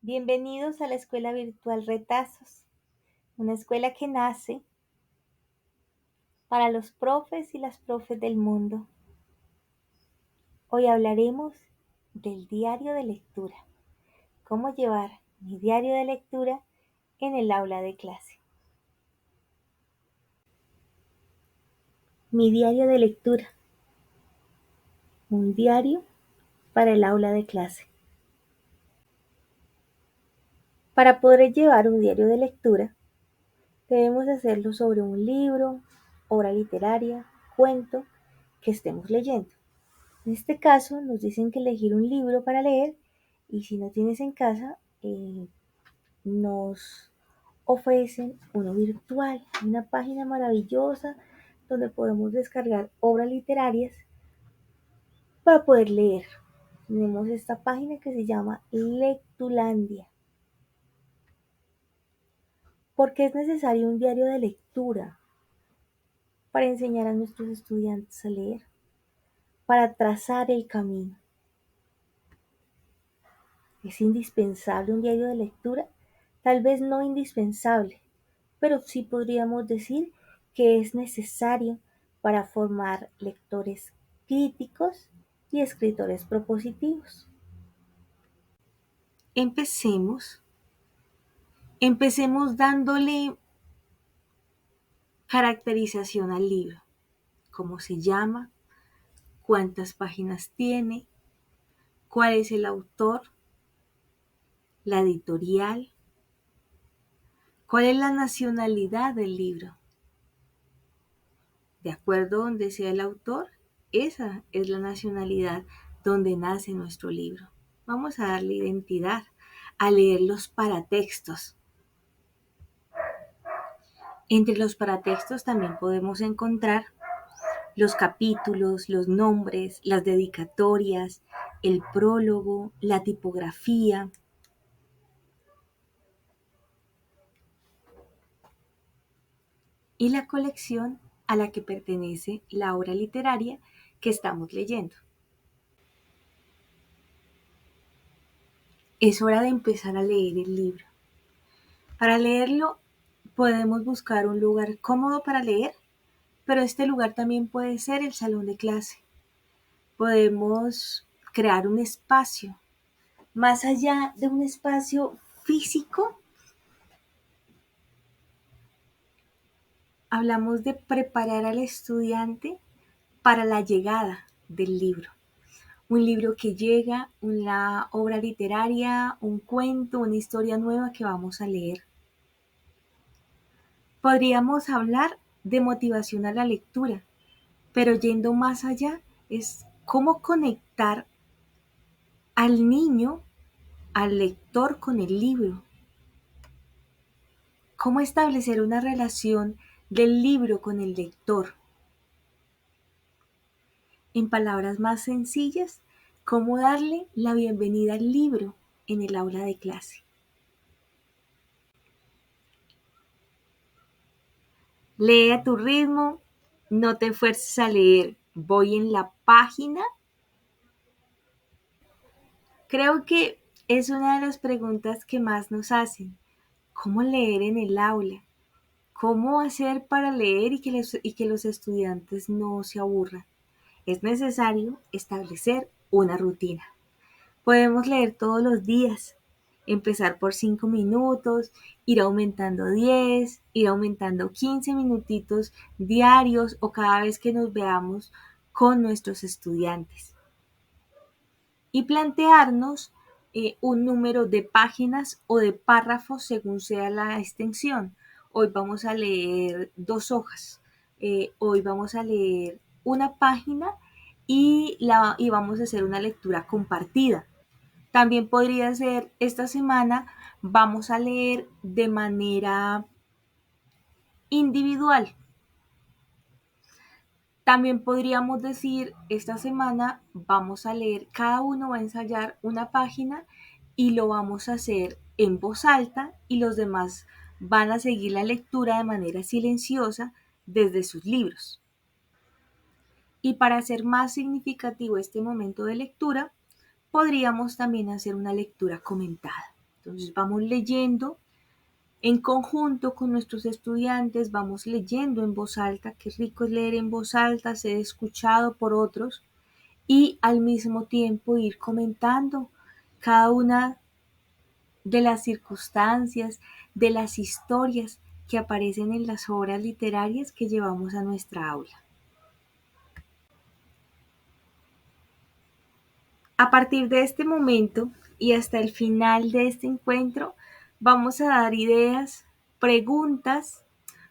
Bienvenidos a la escuela virtual Retazos, una escuela que nace para los profes y las profes del mundo. Hoy hablaremos del diario de lectura, cómo llevar mi diario de lectura en el aula de clase. Mi diario de lectura, un diario para el aula de clase. Para poder llevar un diario de lectura, debemos hacerlo sobre un libro, obra literaria, cuento que estemos leyendo. En este caso nos dicen que elegir un libro para leer y si no tienes en casa, nos ofrecen uno virtual, una página maravillosa donde podemos descargar obras literarias para poder leer. Tenemos esta página que se llama Lectulandia. ¿Por qué es necesario un diario de lectura? Para enseñar a nuestros estudiantes a leer, para trazar el camino. ¿Es indispensable un diario de lectura? Tal vez no indispensable, pero sí podríamos decir que es necesario para formar lectores críticos y escritores propositivos. Empecemos dándole caracterización al libro. ¿Cómo se llama? ¿Cuántas páginas tiene? ¿Cuál es el autor? ¿La editorial? ¿Cuál es la nacionalidad del libro? De acuerdo a donde sea el autor, esa es la nacionalidad donde nace nuestro libro. Vamos a darle identidad, a leer los paratextos. Entre los paratextos también podemos encontrar los capítulos, los nombres, las dedicatorias, el prólogo, la tipografía. Y la colección a la que pertenece la obra literaria que estamos leyendo. Es hora de empezar a leer el libro. Para leerlo podemos buscar un lugar cómodo para leer, pero este lugar también puede ser el salón de clase. Podemos crear un espacio. Más allá de un espacio físico, hablamos de preparar al estudiante para la llegada del libro. Un libro que llega, una obra literaria, un cuento, una historia nueva que vamos a leer. Podríamos hablar de motivación a la lectura, pero yendo más allá es cómo conectar al niño, al lector con el libro. Cómo establecer una relación del libro con el lector. En palabras más sencillas, cómo darle la bienvenida al libro en el aula de clase. Lee a tu ritmo, no te fuerces a leer. Voy en la página. Creo que es una de las preguntas que más nos hacen. ¿Cómo leer en el aula? ¿Cómo hacer para leer y que los estudiantes no se aburran? Es necesario establecer una rutina. Podemos leer todos los días, empezar por 5 minutos, ir aumentando 10, ir aumentando 15 minutitos diarios o cada vez que nos veamos con nuestros estudiantes. Y plantearnos un número de páginas o de párrafos según sea la extensión. Hoy vamos a leer 2 hojas, hoy vamos a leer una página y vamos a hacer una lectura compartida. También podría ser, esta semana vamos a leer de manera individual. También podríamos decir, esta semana vamos a leer, cada uno va a ensayar una página y lo vamos a hacer en voz alta y los demás van a seguir la lectura de manera silenciosa desde sus libros. Y para hacer más significativo este momento de lectura, podríamos también hacer una lectura comentada. Entonces vamos leyendo en conjunto con nuestros estudiantes, vamos leyendo en voz alta. Qué rico es leer en voz alta, ser escuchado por otros y al mismo tiempo ir comentando cada una de las circunstancias, de las historias que aparecen en las obras literarias que llevamos a nuestra aula. A partir de este momento y hasta el final de este encuentro, vamos a dar ideas, preguntas,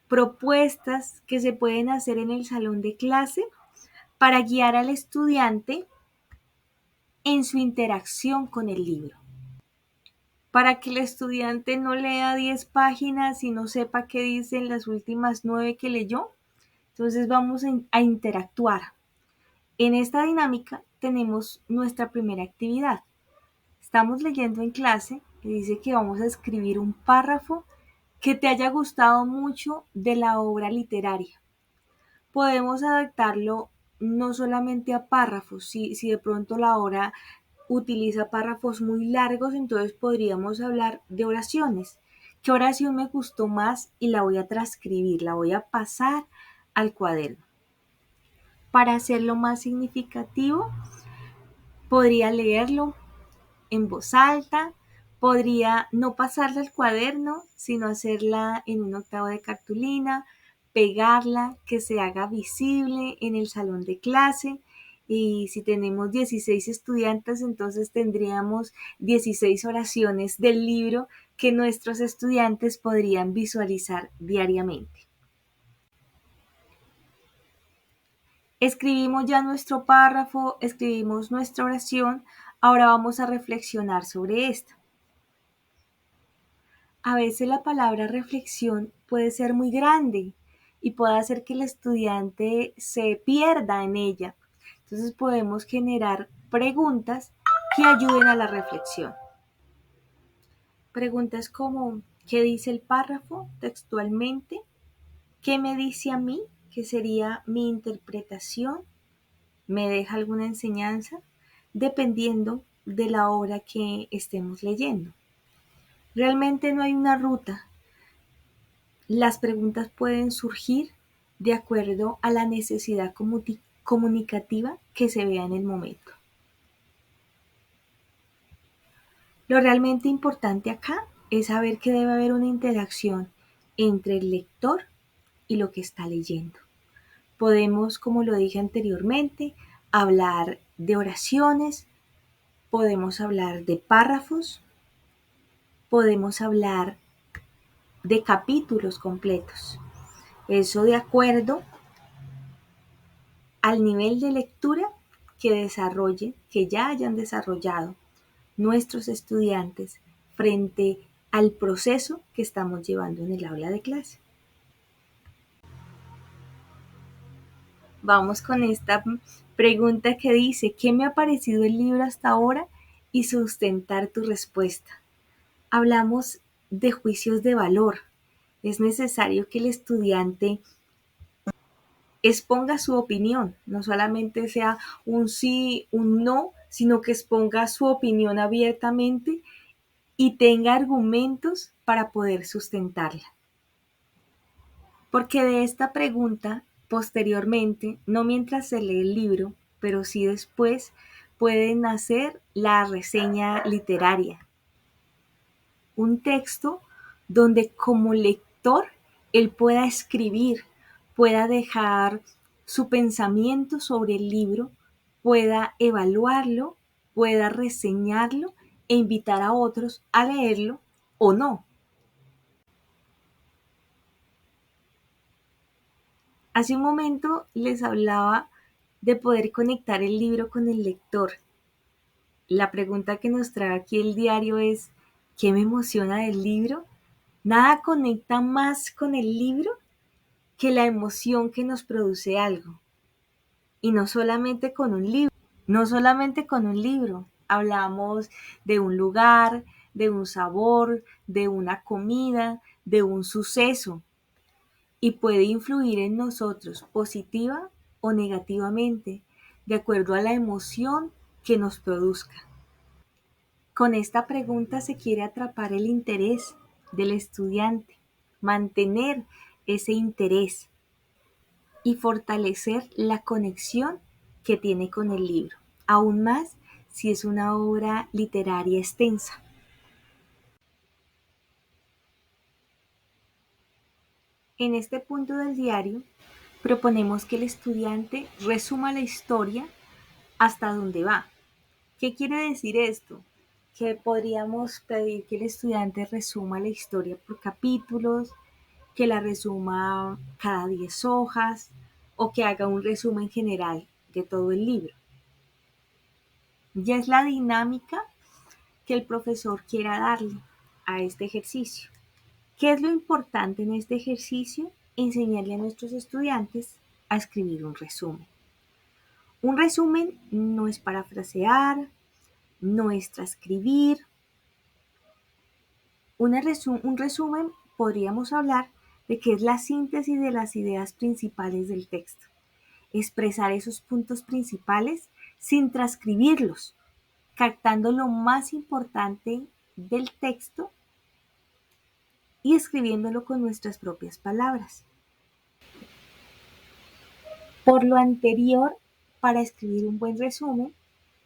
propuestas que se pueden hacer en el salón de clase para guiar al estudiante en su interacción con el libro. Para que el estudiante no lea 10 páginas y no sepa qué dicen las últimas 9 que leyó, entonces vamos a interactuar. En esta dinámica tenemos nuestra primera actividad. Estamos leyendo en clase y dice que vamos a escribir un párrafo que te haya gustado mucho de la obra literaria. Podemos adaptarlo no solamente a párrafos, si de pronto la obra utiliza párrafos muy largos, entonces podríamos hablar de oraciones. ¿Qué oración me gustó más? Y la voy a transcribir, la voy a pasar al cuaderno. Para hacerlo más significativo, podría leerlo en voz alta, podría no pasarla al cuaderno, sino hacerla en un octavo de cartulina, pegarla, que se haga visible en el salón de clase. Y si tenemos 16 estudiantes, entonces tendríamos 16 oraciones del libro que nuestros estudiantes podrían visualizar diariamente. Escribimos ya nuestro párrafo, escribimos nuestra oración, ahora vamos a reflexionar sobre esto. A veces la palabra reflexión puede ser muy grande y puede hacer que el estudiante se pierda en ella. Entonces podemos generar preguntas que ayuden a la reflexión. Preguntas como, ¿qué dice el párrafo textualmente? ¿Qué me dice a mí? ¿Qué sería mi interpretación? ¿Me deja alguna enseñanza? Dependiendo de la obra que estemos leyendo. Realmente no hay una ruta. Las preguntas pueden surgir de acuerdo a la necesidad comunicativa que se vea en el momento. Lo realmente importante acá es saber que debe haber una interacción entre el lector y lo que está leyendo. Podemos, como lo dije anteriormente, hablar de oraciones, podemos hablar de párrafos, podemos hablar de capítulos completos. Eso de acuerdo al nivel de lectura que ya hayan desarrollado nuestros estudiantes frente al proceso que estamos llevando en el aula de clase. Vamos con esta pregunta que dice, ¿qué me ha parecido el libro hasta ahora? Y sustentar tu respuesta. Hablamos de juicios de valor. Es necesario que el estudiante exponga su opinión, no solamente sea un sí, un no, sino que exponga su opinión abiertamente y tenga argumentos para poder sustentarla. Porque de esta pregunta, posteriormente, no mientras se lee el libro, pero sí después, puede nacer la reseña literaria. Un texto donde como lector él pueda escribir, pueda dejar su pensamiento sobre el libro, pueda evaluarlo, pueda reseñarlo e invitar a otros a leerlo o no. Hace un momento les hablaba de poder conectar el libro con el lector. La pregunta que nos trae aquí el diario es, ¿qué me emociona del libro? Nada conecta más con el libro que la emoción que nos produce algo. Y no solamente con un libro, no solamente con un libro. Hablamos de un lugar, de un sabor, de una comida, de un suceso. Y puede influir en nosotros positiva o negativamente, de acuerdo a la emoción que nos produzca. Con esta pregunta se quiere atrapar el interés del estudiante, mantener ese interés y fortalecer la conexión que tiene con el libro, aún más si es una obra literaria extensa. En este punto del diario, proponemos que el estudiante resuma la historia hasta dónde va. ¿Qué quiere decir esto? Que podríamos pedir que el estudiante resuma la historia por capítulos, que la resuma cada 10 hojas o que haga un resumen general de todo el libro. Ya es la dinámica que el profesor quiera darle a este ejercicio. ¿Qué es lo importante en este ejercicio? Enseñarle a nuestros estudiantes a escribir un resumen. Un resumen no es parafrasear, no es transcribir. Un resumen podríamos hablar de que es la síntesis de las ideas principales del texto. Expresar esos puntos principales sin transcribirlos, captando lo más importante del texto y escribiéndolo con nuestras propias palabras. Por lo anterior, para escribir un buen resumen,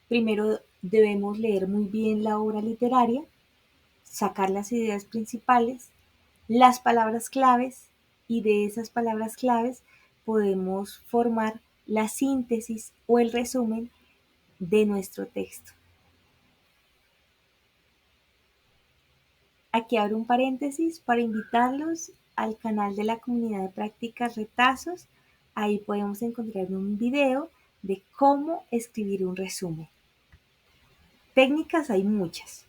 primero debemos leer muy bien la obra literaria, sacar las ideas principales, las palabras claves y de esas palabras claves podemos formar la síntesis o el resumen de nuestro texto. Aquí abro un paréntesis para invitarlos al canal de la comunidad de prácticas retazos. Ahí podemos encontrar un video de cómo escribir un resumen. Técnicas hay muchas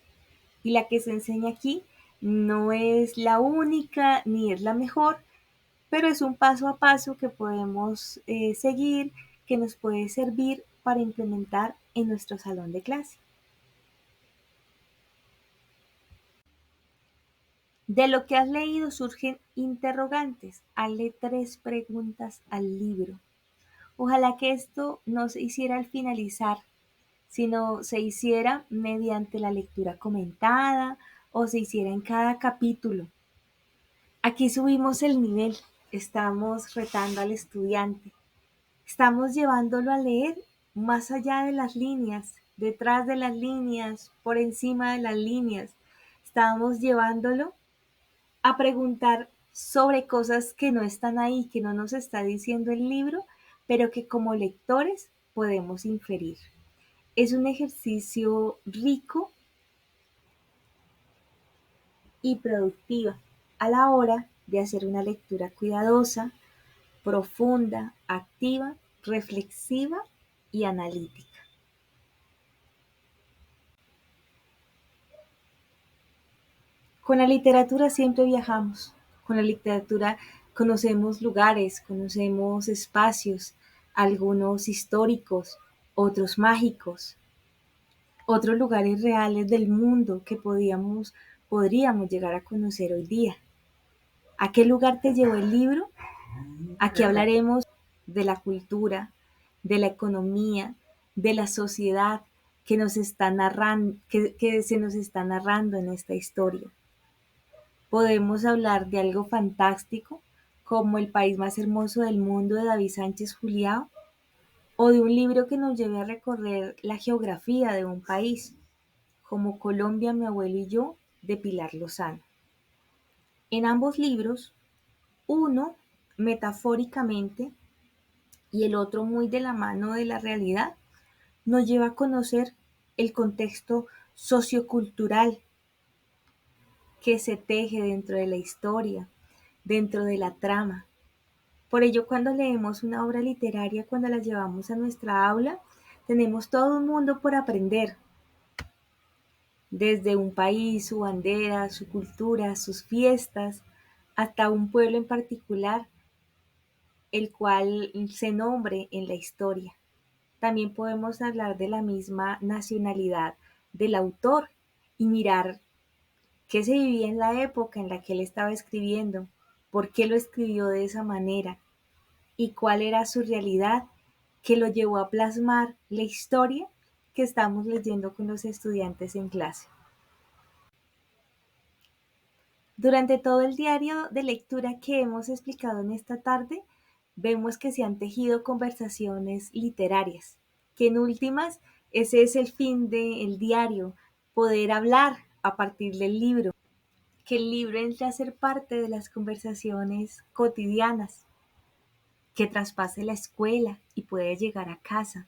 y la que se enseña aquí no es la única ni es la mejor, pero es un paso a paso que podemos seguir, que nos puede servir para implementar en nuestro salón de clase. De lo que has leído surgen interrogantes. Hazle 3 preguntas al libro. Ojalá que esto no se hiciera al finalizar, sino se hiciera mediante la lectura comentada o se hiciera en cada capítulo. Aquí subimos el nivel, estamos retando al estudiante, estamos llevándolo a leer más allá de las líneas, detrás de las líneas, por encima de las líneas. Estamos llevándolo a preguntar sobre cosas que no están ahí, que no nos está diciendo el libro, pero que como lectores podemos inferir. Es un ejercicio rico y productivo a la hora de hacer una lectura cuidadosa, profunda, activa, reflexiva y analítica. Con la literatura siempre viajamos. Con la literatura conocemos lugares, conocemos espacios, algunos históricos, otros mágicos, otros lugares reales del mundo que podríamos llegar a conocer hoy día. ¿A qué lugar te llevó el libro? Aquí hablaremos de la cultura, de la economía, de la sociedad que se nos está narrando en esta historia. Podemos hablar de algo fantástico, como El país más hermoso del mundo de David Sánchez Julião, o de un libro que nos lleve a recorrer la geografía de un país, como Colombia, mi abuelo y yo, de Pilar Lozano. En ambos libros, uno metafóricamente y el otro muy de la mano de la realidad, nos lleva a conocer el contexto sociocultural que se teje dentro de la historia, dentro de la trama. Por ello, cuando leemos una obra literaria, cuando la llevamos a nuestra aula, tenemos todo un mundo por aprender, desde un país, su bandera, su cultura, sus fiestas, hasta un pueblo en particular, el cual se nombre en la historia. También podemos hablar de la misma nacionalidad del autor y mirar qué se vivía en la época en la que él estaba escribiendo, por qué lo escribió de esa manera y cuál era su realidad que lo llevó a plasmar la historia que estamos leyendo con los estudiantes en clase. Durante todo el diario de lectura que hemos explicado en esta tarde, vemos que se han tejido conversaciones literarias, que en últimas ese es el fin del diario, poder hablar a partir del libro, que el libro entre a ser parte de las conversaciones cotidianas, que traspase la escuela y puede llegar a casa,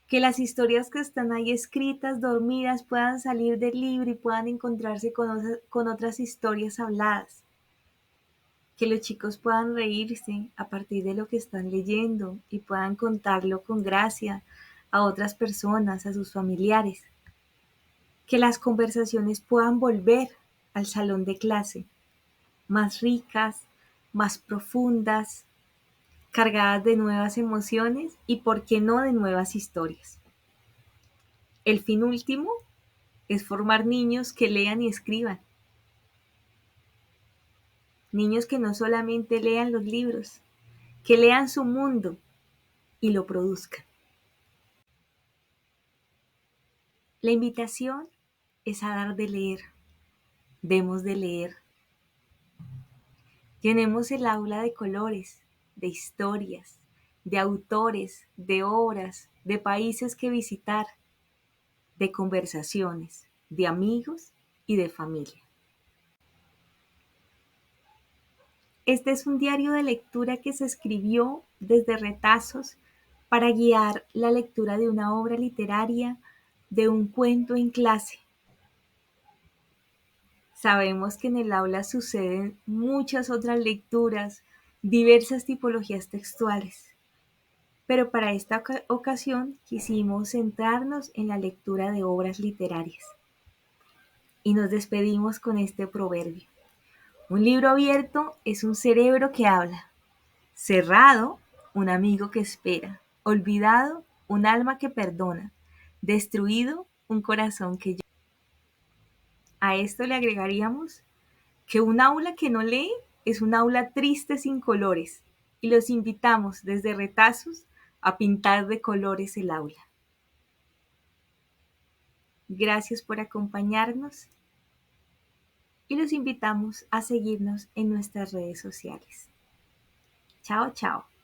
que las historias que están ahí escritas, dormidas, puedan salir del libro y puedan encontrarse con otras historias habladas, que los chicos puedan reírse a partir de lo que están leyendo y puedan contarlo con gracia a otras personas, a sus familiares, que las conversaciones puedan volver al salón de clase, más ricas, más profundas, cargadas de nuevas emociones y, por qué no, de nuevas historias. El fin último es formar niños que lean y escriban, niños que no solamente lean los libros, que lean su mundo y lo produzcan. La invitación es a dar de leer, demos de leer. Llenemos el aula de colores, de historias, de autores, de obras, de países que visitar, de conversaciones, de amigos y de familia. Este es un diario de lectura que se escribió desde retazos para guiar la lectura de una obra literaria, de un cuento en clase. Sabemos que en el aula suceden muchas otras lecturas, diversas tipologías textuales, pero para esta ocasión quisimos centrarnos en la lectura de obras literarias. Y nos despedimos con este proverbio. Un libro abierto es un cerebro que habla. Cerrado, un amigo que espera. Olvidado, un alma que perdona. Destruido, un corazón que llora. A esto le agregaríamos que un aula que no lee es un aula triste sin colores, y los invitamos desde retazos a pintar de colores el aula. Gracias por acompañarnos y los invitamos a seguirnos en nuestras redes sociales. Chao, chao.